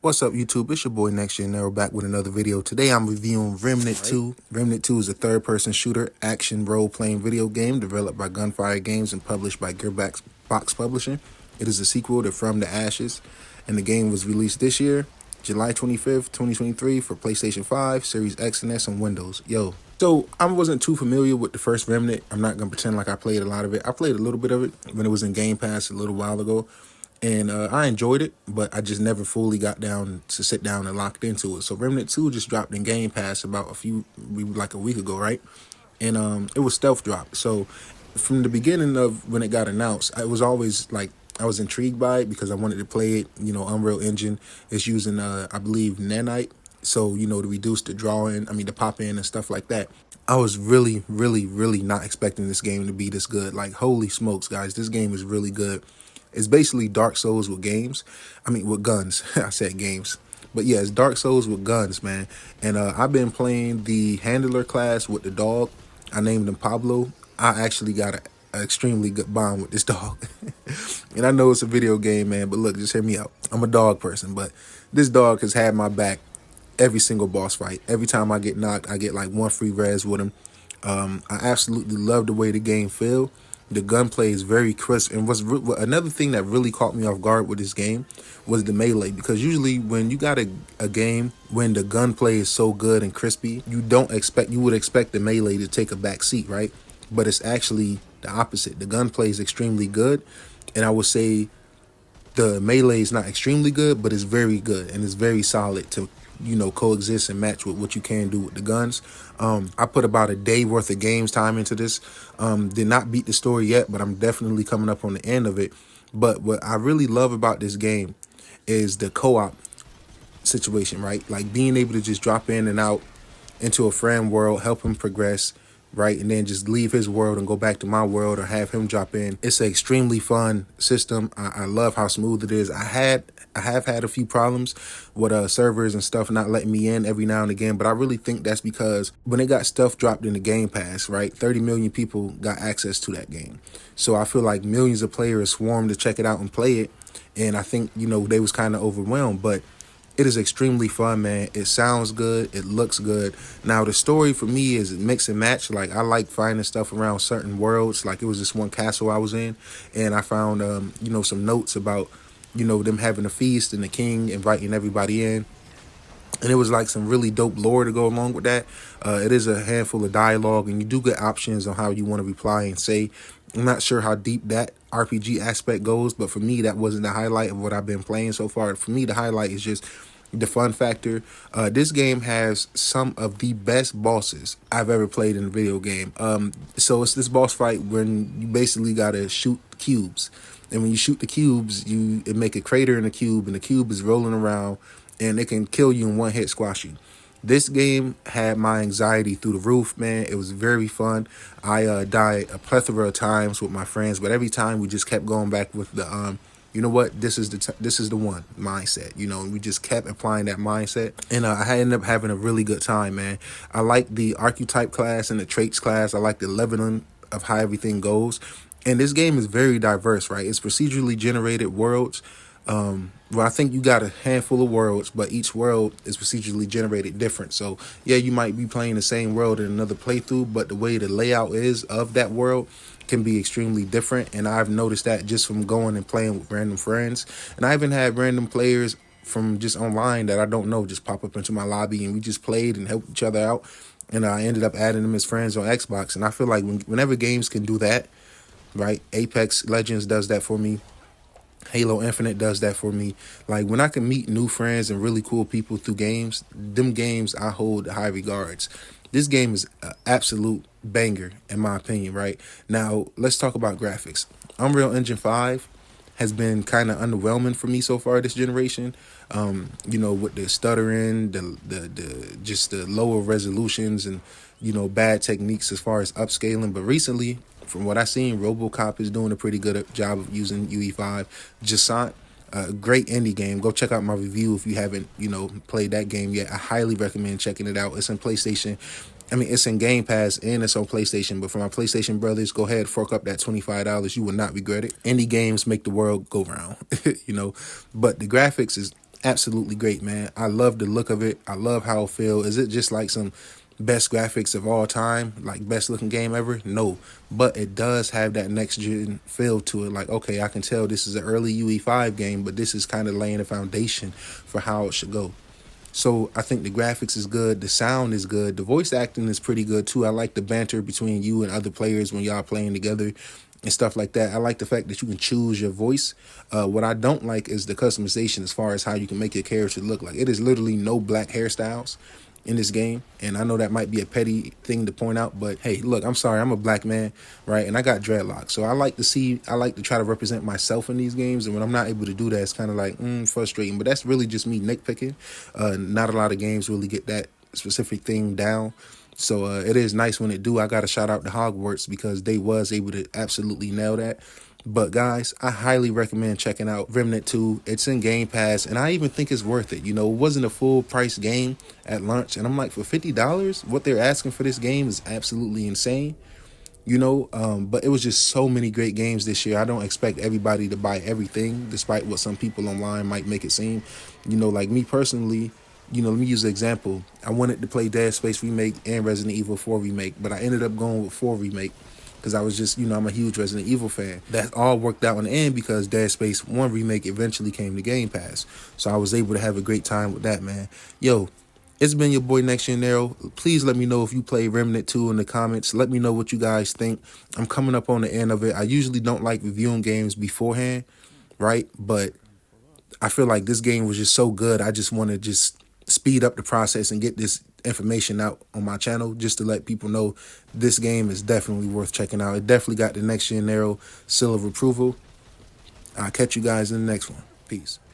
What's up, YouTube? It's your boy Next Year Nero back with another video. Today I'm reviewing Remnant 2. Remnant 2 is a third-person shooter action role-playing video game developed by Gunfire Games and published by Gearbox Publishing. It is a sequel to From the Ashes, and the game was released this year, July 25th, 2023 for PlayStation 5, Series X and S, and Windows. So I wasn't too familiar with the first Remnant. I'm not going to pretend like I played a lot of it. I played a little bit of it when it was in Game Pass a little while ago. And I enjoyed it, but I just never fully got down to sit down and locked into it. So Remnant 2 just dropped in Game Pass about like a week ago, right? And it was stealth dropped. So from the beginning of when it got announced, I was always like, I was intrigued by it because I wanted to play it. Unreal Engine is using, I believe, nanite. So, to reduce the the pop in and stuff like that. I was really, really, really not expecting this game to be this good. Like, holy smokes, guys, this game is really good. It's basically Dark Souls with with guns. I said games. But yeah, it's Dark Souls with guns, man. And I've been playing the handler class with the dog. I named him Pablo. I actually got an extremely good bond with this dog. And I know it's a video game, man, but look, just hear me out. I'm a dog person, but this dog has had my back every single boss fight. Every time I get knocked, I get like one free res with him. I absolutely love the way the game feels. The gunplay is very crisp, and another thing that really caught me off guard with this game was the melee, because usually when you got a game when the gunplay is so good and crispy, you would expect the melee to take a back seat, right? But it's actually the opposite. The gunplay is extremely good, and I would say the melee is not extremely good, but it's very good and it's very solid to coexist and match with what you can do with the guns. I put about a day worth of games time into this. Did not beat the story yet, but I'm definitely coming up on the end of it. But what I really love about this game is the co-op situation, right? Like being able to just drop in and out into a friend world, help him progress, right? And then just leave his world and go back to my world, or have him drop in. It's an extremely fun system. I love how smooth it is. I have had a few problems with servers and stuff not letting me in every now and again, but I really think that's because when it got stuff dropped in the Game Pass, right, 30 million people got access to that game. So I feel like millions of players swarmed to check it out and play it, and I think, they was kind of overwhelmed, but it is extremely fun, man. It sounds good. It looks good. Now, the story for me is mix and match. Like, I like finding stuff around certain worlds. Like, it was this one castle I was in, and I found, some notes about, them having a feast and the king inviting everybody in. And it was like some really dope lore to go along with that. It is a handful of dialogue, and you do get options on how you want to reply and say. I'm not sure how deep that RPG aspect goes, but for me, that wasn't the highlight of what I've been playing so far. For me, the highlight is just the fun factor. This game has some of the best bosses I've ever played in a video game. So it's this boss fight when you basically got to shoot cubes. And when you shoot the cubes, it make a crater in the cube, and the cube is rolling around, and it can kill you in one hit, squash you. This game had my anxiety through the roof, man. It was very fun. I died a plethora of times with my friends, but every time we just kept going back with the you know what, this is the one mindset. We just kept applying that mindset, and I ended up having a really good time, man. I like the archetype class and the traits class. I like the leveling of how everything goes. And this game is very diverse, right? It's procedurally generated worlds. Well, I think you got a handful of worlds, but each world is procedurally generated different. So yeah, you might be playing the same world in another playthrough, but the way the layout is of that world can be extremely different. And I've noticed that just from going and playing with random friends. And I even had random players from just online that I don't know just pop up into my lobby, and we just played and helped each other out. And I ended up adding them as friends on Xbox. And I feel like whenever games can do that, right? Apex Legends does that for me. Halo Infinite does that for me. Like, when I can meet new friends and really cool people through games, them games I hold high regards. This game is an absolute banger, in my opinion, right? Now, let's talk about graphics. Unreal Engine 5 has been kind of underwhelming for me so far this generation. With the stuttering, just the lower resolutions, and bad techniques as far as upscaling. But recently, from what I've seen, RoboCop is doing a pretty good job of using UE5. Jasant, a great indie game. Go check out my review if you haven't, played that game yet. I highly recommend checking it out. It's in PlayStation. It's in Game Pass and it's on PlayStation. But for my PlayStation brothers, go ahead, fork up that $25. You will not regret it. Indie games make the world go round, But the graphics is Absolutely great, man. I love the look of it. I love how it feels. Is it just like some best graphics of all time, like best looking game ever? No, but it does have that next gen feel to it. Like, okay, I can tell this is an early UE5 game, but this is kind of laying the foundation for how it should go. So I think the graphics is good, the sound is good, the voice acting is pretty good too. I like the banter between you and other players when y'all playing together and stuff like that. I like the fact that you can choose your voice. What I don't like is the customization as far as how you can make your character look. Like, it is literally no black hairstyles in this game, and I know that might be a petty thing to point out, but hey, look, I'm sorry, I'm a black man, right, and I got dreadlocks, so I like to try to represent myself in these games, and when I'm not able to do that, it's kind of like frustrating, but that's really just me nitpicking. Not a lot of games really get that specific thing down, so it is nice when it do. I got to shout out to Hogwarts because they was able to absolutely nail that. But guys, I highly recommend checking out Remnant 2. It's in Game Pass, and I even think it's worth it. You know, it wasn't a full price game at launch, and I'm like, for $50, what they're asking for this game is absolutely insane. But it was just so many great games this year. I don't expect everybody to buy everything, despite what some people online might make it seem. Like me personally, let me use an example. I wanted to play Dead Space Remake and Resident Evil 4 Remake, but I ended up going with 4 Remake because I was just, I'm a huge Resident Evil fan. That all worked out in the end because Dead Space 1 Remake eventually came to Game Pass. So I was able to have a great time with that, man. Yo, it's been your boy Next Gen Arrow. Please let me know if you play Remnant 2 in the comments. Let me know what you guys think. I'm coming up on the end of it. I usually don't like reviewing games beforehand, right? But I feel like this game was just so good. I just want to just speed up the process and get this information out on my channel just to let people know this game is definitely worth checking out. It definitely got the Next Gen Arrow seal of approval. I'll catch you guys in the next one. Peace.